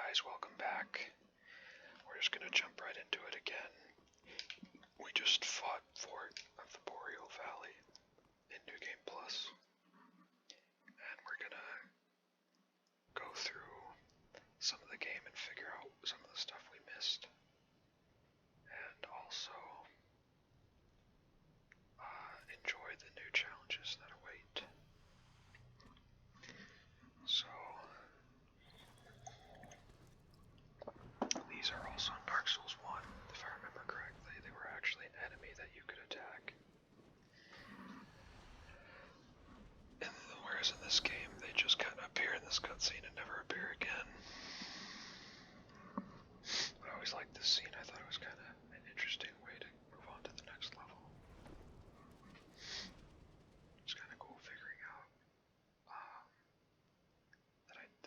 guys, welcome back. We're just gonna jump right into it again. We just fought Fort of the Boreal Valley in New Game Plus, and we're gonna go through some of the game and figure out some of the stuff we missed, and also enjoy the new challenges that await. So, these are also in Dark Souls 1, if I remember correctly. They were actually an enemy that you could attack. And whereas in this game, they just kind of appear in this cutscene and never appear again. I always liked this scene. I thought it was kind of an interesting way to move on to the next level. It's kind of cool figuring out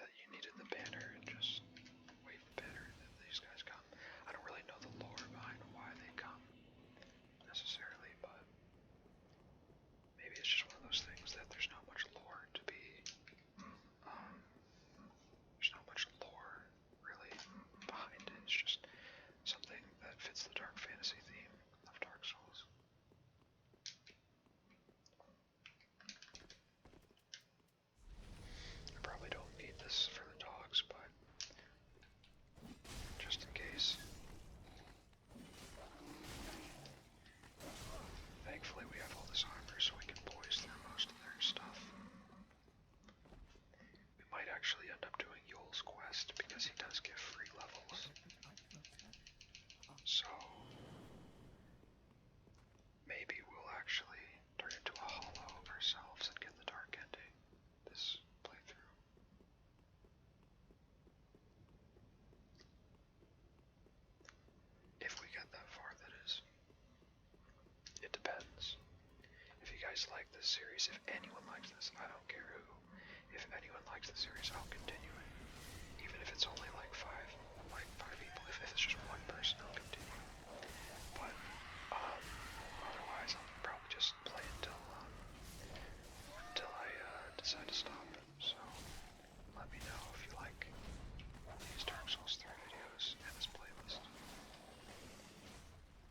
that you needed the banner and just wave the banner and then these guys come. I don't really know the lore behind why they come necessarily, but maybe it's just one of those things that there's not much lore to be. There's not much lore really behind it. It's just something that fits the dark fantasy theme of Dark Souls. I probably don't need this for the dogs, but just in case. Thankfully we have all this armor so we can poise through most of their stuff. We might actually end up doing Yule's quest because he does give free levels. So maybe we'll actually turn into a hollow ourselves and get the dark ending this playthrough. If we get that far, that is. It depends. If you guys like this series, if anyone likes this, I don't care who. If anyone likes the series, I'll continue it. Even if it's only like five people. If it's just one person, I'll continue. But otherwise, I'll probably just play until I decide to stop. So let me know if you like these Dark Souls 3 videos and this playlist.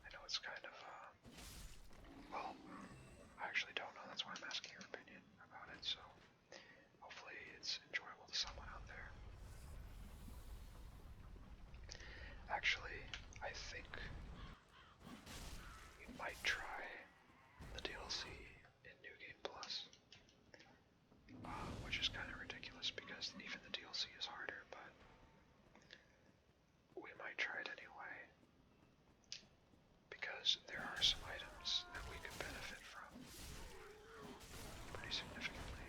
I know it's kind of well, I actually don't know. That's why I'm asking your opinion about it. So hopefully it's enjoyable to someone out there. Actually, I think we might try the DLC in New Game Plus, which is kind of ridiculous because even the DLC is harder, but we might try it anyway because there are some items that we could benefit from pretty significantly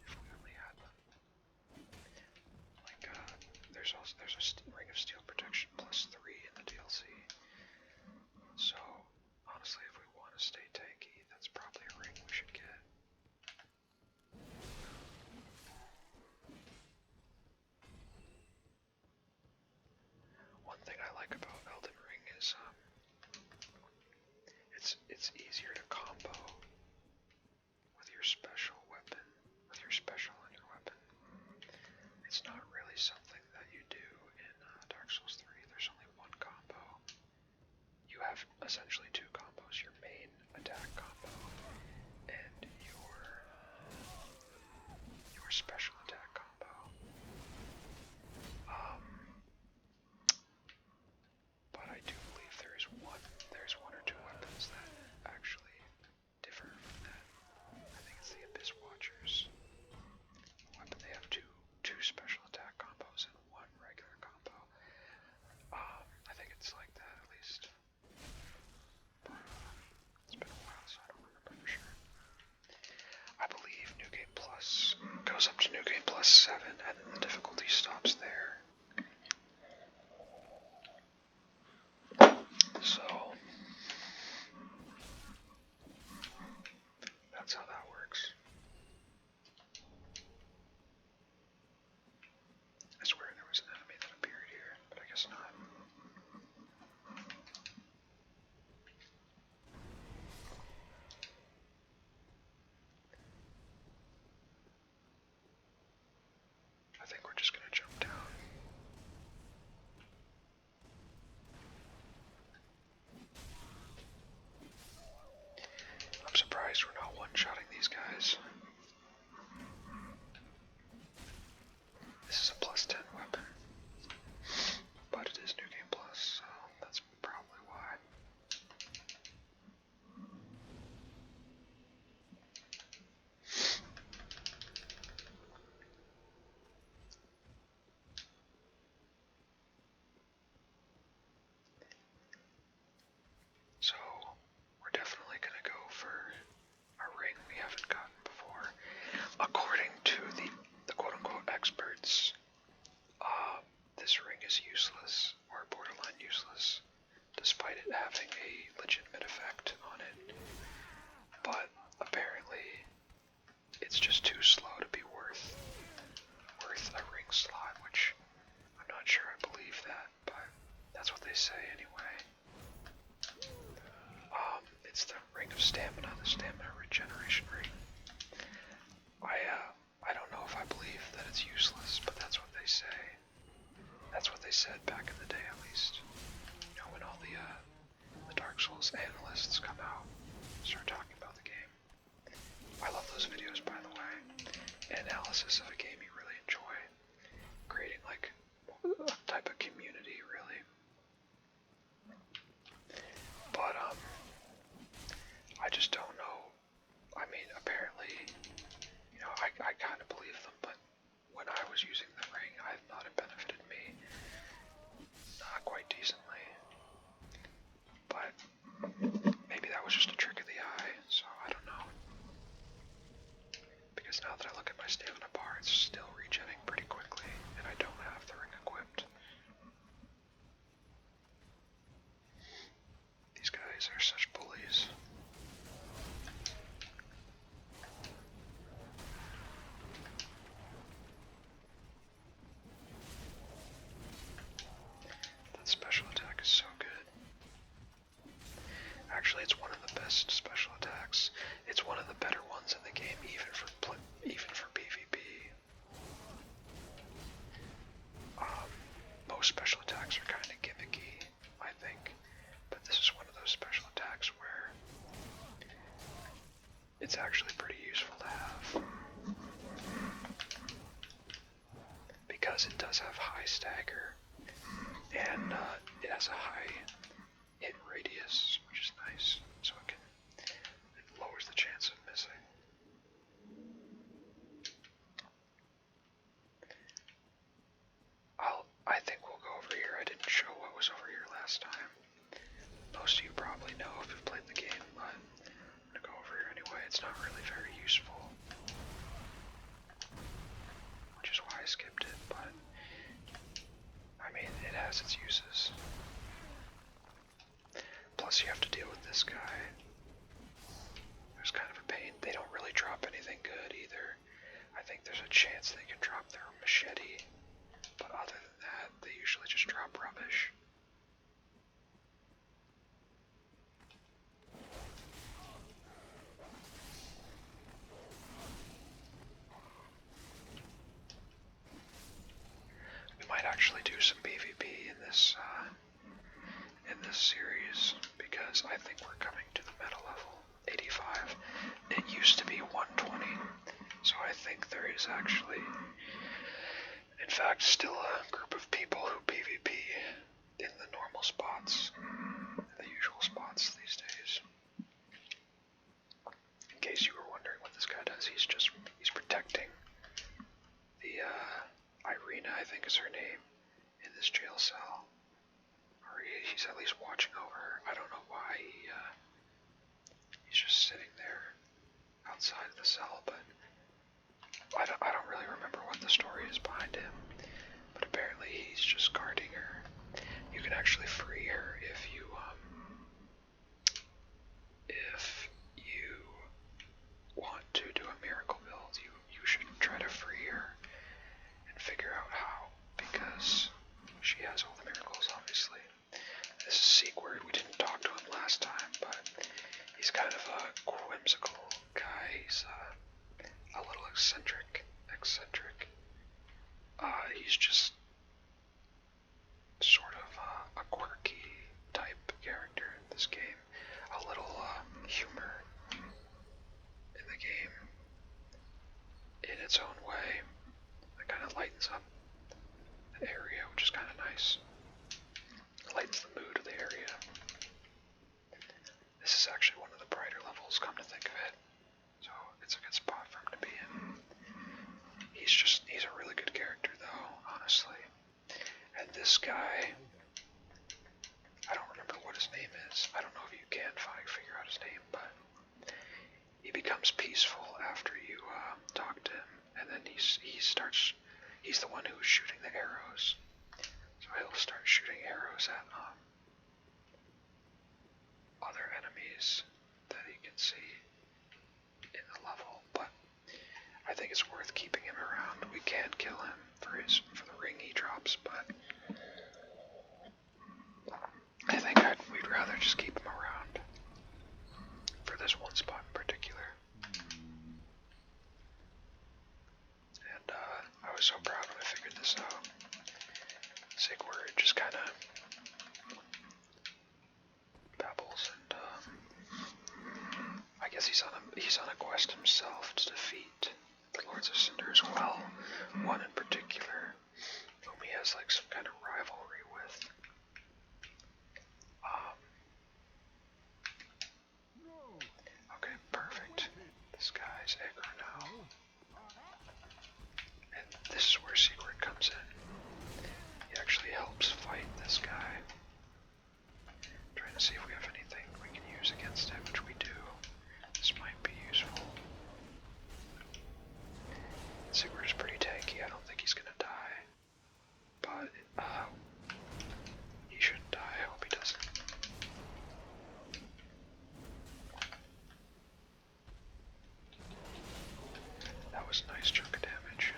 if we only had them. Like, there's a Ring of Steel Protection plus 3 in the DLC. So, honestly, if we want to stay tanky, that's probably a ring we should get. One thing I like about Elden Ring is it's easier to combo with your special weapon, with your special on your weapon. It's not really something that you do in Dark Souls 3. There's only one combo. You have essentially two combos, your main attack combo and your special attack combo. But I do believe there's one or two weapons that actually differ from that. I think it's the Abyss Watchers weapon. They have two special attack combos and one regular combo. I think it's like that at least. But it's been a while, so I don't remember for sure. I believe New Game Plus goes up to New Game Plus 7 and then the difficulty stops there. So that's how that works. I swear there was an enemy that appeared here, but I guess not. I think we're just gonna jump down. slot, which I'm not sure I believe that, but that's what they say anyway. It's the Ring of Stamina, the Stamina Regeneration Ring. I don't know if I believe that it's useless, but that's what they say. That's what they said back in the day, at least. You know, when all the Dark Souls analysts come out and start talking about the game. I love those videos, by the way. Analysis of a game you really enjoy. Creating, like, a type of community, really. But, I just don't know. I mean, apparently, you know, I kind of believe them, but when I was using the ring, I thought it benefited me quite decently. But maybe that was just a trick of the eye, so I don't know. Because now that I look at my stamina bar, it's still regenerating pretty quickly, and I don't have the ring equipped. These guys are such bullies. That special attack is so good. Actually, it's one of the best special attacks. It's one of the better ones in the game, even for PvP. Most special attacks are kind of gimmicky, I think, but this is one of those special attacks where it's actually pretty useful to have, because it does have high stagger, and it has a high hit radius, which is nice, so it lowers the chance of missing. I think we'll go over here. I didn't show what was over here last time. Most of you probably know if you've played the game, but I'm gonna go over here anyway. It's not really very useful, which is why I skipped it, but I mean, it has its uses. Plus, you have to deal with this guy. There's kind of a pain. They don't really drop anything good either. I think there's a chance they can drop their machete, but other than that, they usually just drop rubbish. We might actually do some PvP in this series, because I think we're coming to the meta level 85. It used to be 120, so I think there is actually, in fact, still a group of people who PvP in the normal spots, the usual spots these days. In case you were wondering what this guy does, he's protecting the Irina, I think is her name, in this jail cell. Or he's at least watching over her. I don't know why he's just sitting there outside the cell, but I don't really remember what the story is behind him. But apparently he's just guarding her. You can actually free her if you want to do a miracle build. You should try to free her and figure out how, because she has all the miracles, obviously. This is Sequard. We didn't talk to him last time, but he's kind of a whimsical guy. He's a little eccentric. He's just sort of a quirky type character in this game. A little humor in the game in its own way. It kind of lightens up the area, which is kind of nice. It lightens the mood of the area. This is actually one of the brighter levels, come to think of it. So it's a good spot for him to be in. He's a really good character though, honestly. And this guy, I don't remember what his name is. I don't know if you can figure out his name, but he becomes peaceful after you talk to him, and then he's the one who's shooting the arrows. So he'll start shooting arrows at other enemies that he can see in the level. But I think it's worth keeping him around. We can kill him for the ring he drops, but I think we'd rather just keep him around for this one spot in particular. And I was so proud when I figured this out. Sigurd just kind of babbles, and I guess he's on a quest himself to defeat the Lords of Cinder as well. One in particular, whom he has like some kind of rivalry with. Okay, perfect. This guy's aggro now. And this is where Sigurd comes in. He actually helps fight this guy. Trying to see if we have anything we can use against him, which we do. This might be useful. Sigurd is pretty tanky. I don't think he's gonna die. But, he shouldn't die. I hope he doesn't. That was a nice chunk of damage.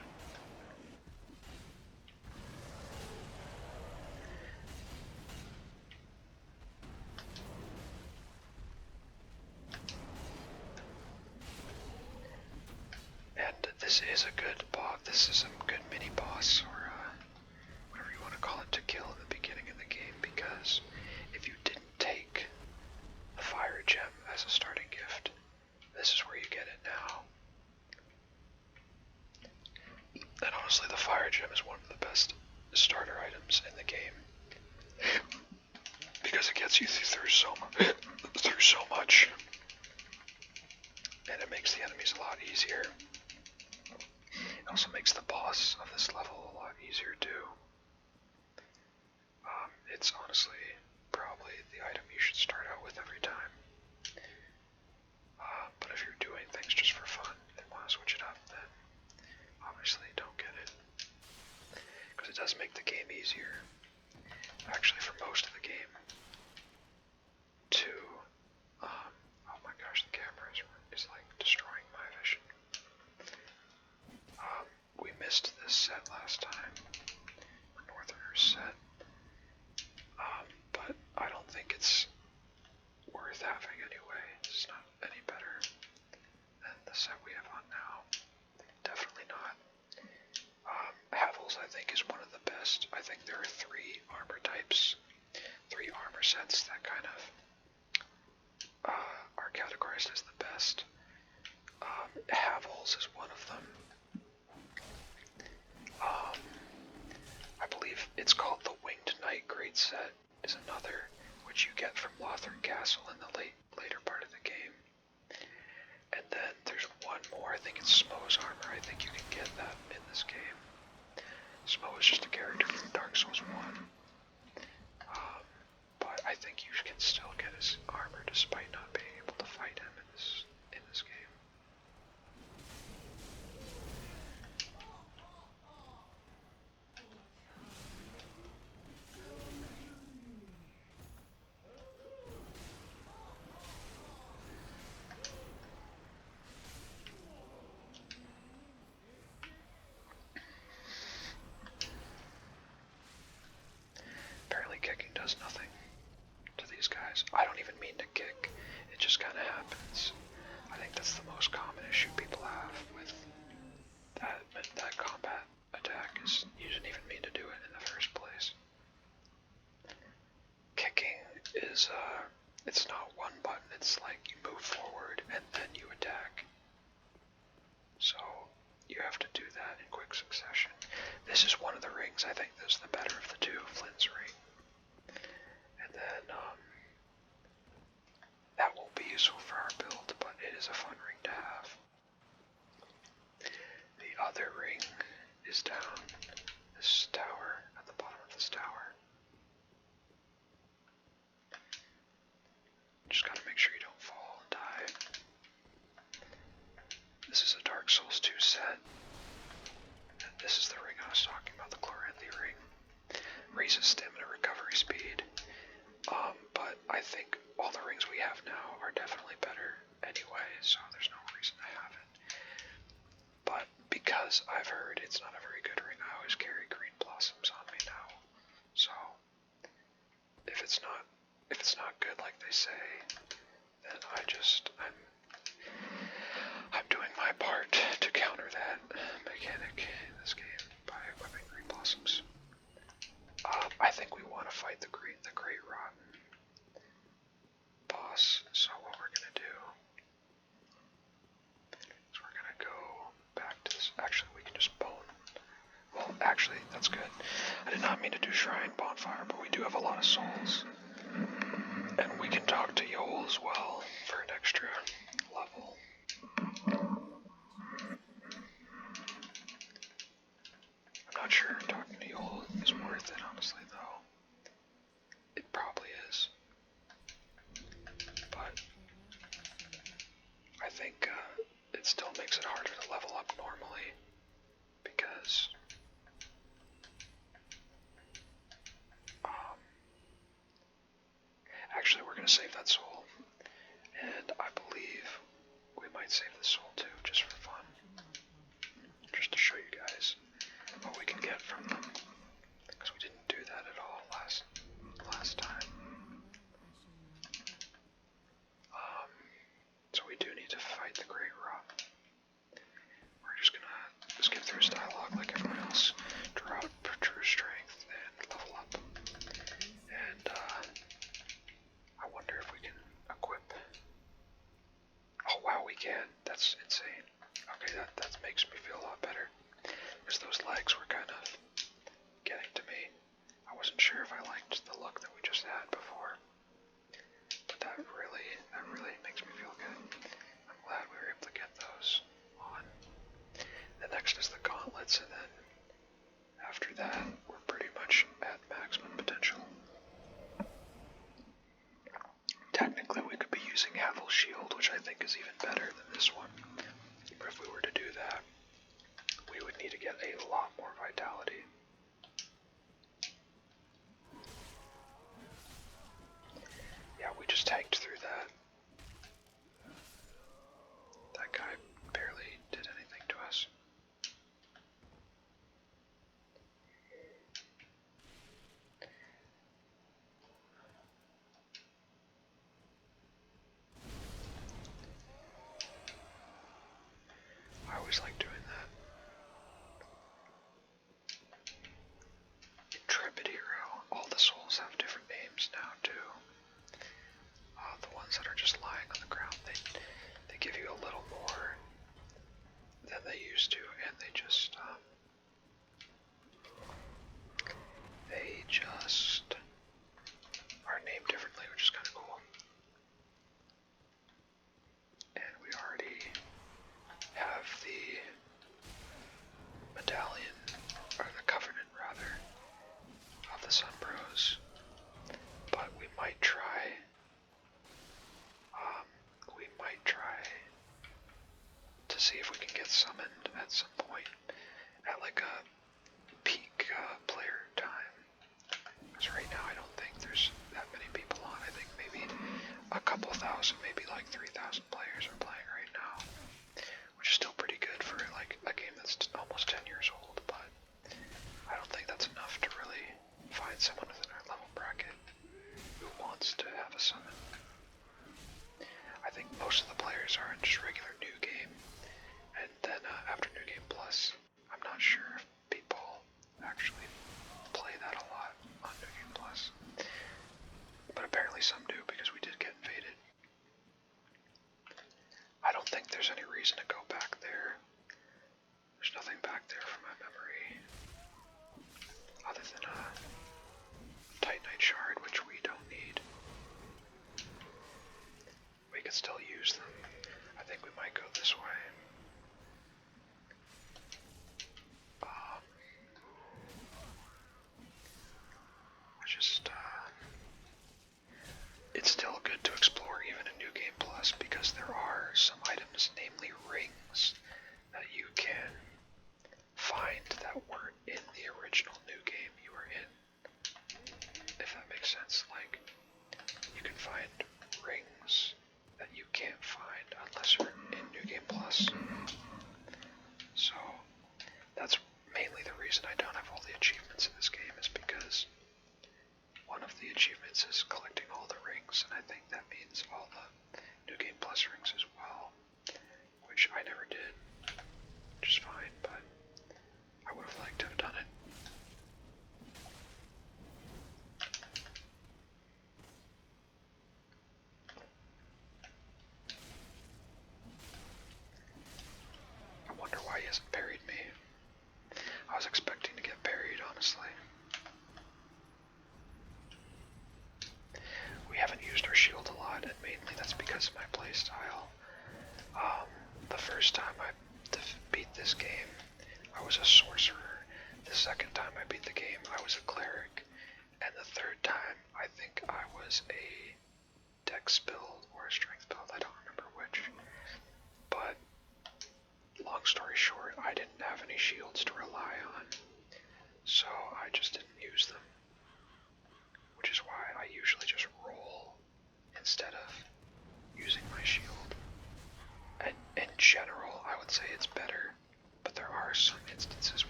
And this is a good boss. This is a good mini boss, or whatever you want to call it, to kill in the beginning of the game, because if you didn't take the fire gem as a starting gift, this is where you get it now. And honestly, the fire gem is one of the best starter items in the game, because it gets you through so much, and it makes the enemies a lot easier. It also makes the boss of this level a lot easier too. It's honestly probably the item you should start out with every time. But if you're doing things just for fun and want to switch it up, then obviously don't get it. Because it does make the game easier. Actually, for most of the game. Oh my gosh, the camera is like destroying my vision. We missed this set last time. Northerners set. But I don't think it's worth having anyway. It's not any better than the set we have on now. Definitely not. Havels, I think, is one of the best. I think there are 3 armor types, 3 armor sets that kind of are categorized as the best. Havels is one of them. I believe it's called the Winged Knight Great Set is another, which you get from Lothern Castle in the later part of the game. And then there's one more, I think it's Smo's armor. I think you can get that in this game. Smo is just a character from Dark Souls 1. But I think you can still get his armor despite not being able to fight him in this game. Apparently kicking does nothing to these guys. I don't even mean to kick, it just kind of happens. I think that's the most common issue people have with that combat attack, is you didn't even mean to do it in the first place. Kicking is, it's not one button, it's like you move forward and then you attack. So you have to do that in quick succession. This is one of the rings. I think this is the better of the two, Flynn's ring. And then, that won't be useful for our build, but it is a fun ring to have. The other ring is down this tower, at the bottom of this tower. Just gotta make sure you don't fall and die. This is a Dark Souls 2 set. And this is the ring I was talking about, the Chloranthy ring. Raises stamina recovery speed. But I think all the rings we have now are definitely better anyway, so there's no reason to have it. But good like they say, then I'm doing my part to counter that mechanic in this game by whipping green blossoms. I think we want to fight the Great Rotten boss, so what we're gonna do is we're gonna go back to this. Actually, we can just bone. Well, actually, that's good. I did not mean to do Shrine Bonfire, but we do have a lot of souls. And we can talk to Yoel as well for an extra level. I'm not sure if talking to Yoel is worth it, honestly, though. It probably is. But I think it still makes it harder to level up normally because actually we're going to save that soul, and I believe we might save the soul too, just for fun, just to show you guys what we can get from them, because we didn't do that at all last time. So we do need to fight the Great Rock. We're just gonna skip through his dialogue like everyone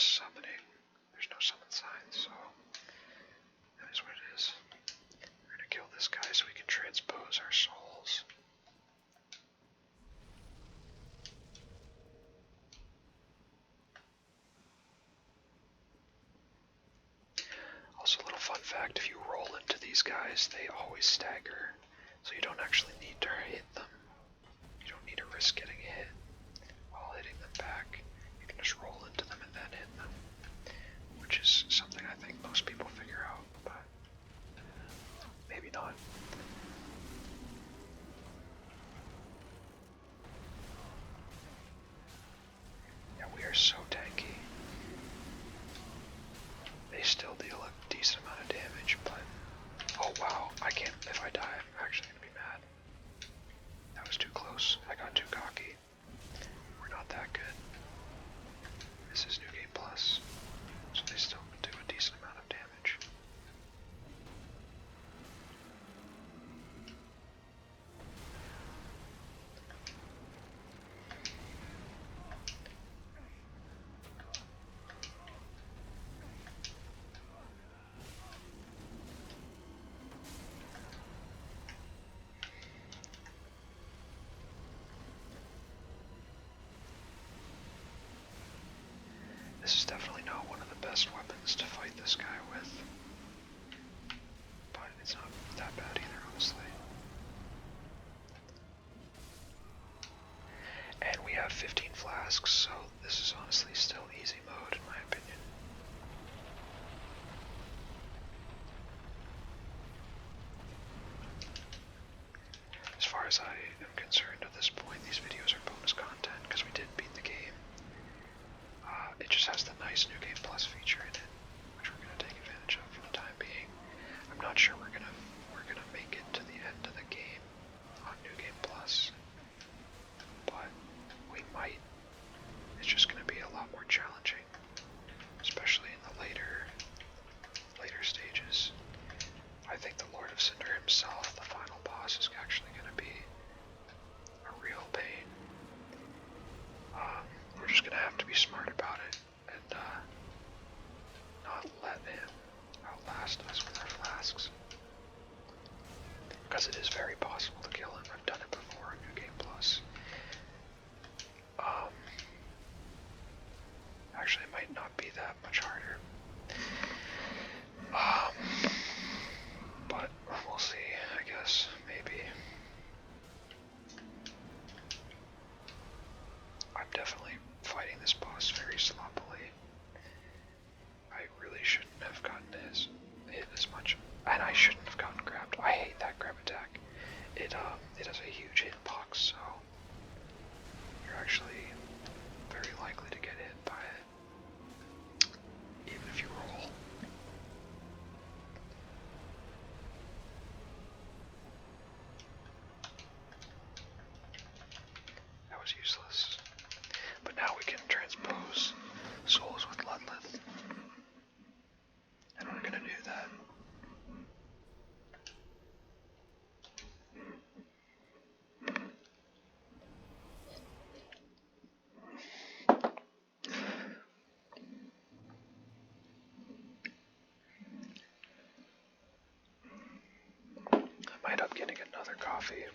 summoning. There's no summon signs, so that is what it is. We're gonna kill this guy so we can transpose our souls. Also, a little fun fact, if you roll into these guys, they always stagger, so you don't actually need to hit them. You don't need to risk getting hit while hitting them back. You can just roll into them and then hit them, which is something I think most people figure out, but maybe not. Yeah, we are so tanky. They still deal a decent amount of damage, but oh wow, I can't, if I die, I'm actually gonna be mad. That was too close. I got too cocky. We're not that good. This is New Game Plus, so they still do a decent amount of damage. This is definitely not one of the best weapons to fight this guy with, but it's not that bad either, honestly. And we have 15 flasks, so this is honestly still easy mode in my opinion. As far as I am concerned at this point, these videos are bonus content because we did beat the game. It just has the nice New Game Plus feature in it, which we're going to take advantage of for the time being. I'm not sure we're gonna make it to the end of the game on New Game Plus, but we might. It's just going to be a lot more challenging, especially in the later stages. I think the Lord of Cinder himself, the final boss, is actually going to be a real pain. We're just going to have to be smart about it and not let him outlast us with our flasks. Because it is very possible to kill him. I've done it before on New Game Plus. Actually, it might not be that much harder. But we'll see, I guess, maybe. I'm definitely fighting this boss very sloppily. I really shouldn't have gotten hit as much, and I shouldn't have gotten grabbed. I hate that grab attack. It has a huge hitbox, so you're actually very likely to get hit by it, even if you roll. That was useless. But now we can transpose souls with Ludlith. And we're gonna do that. I might up getting another coffee.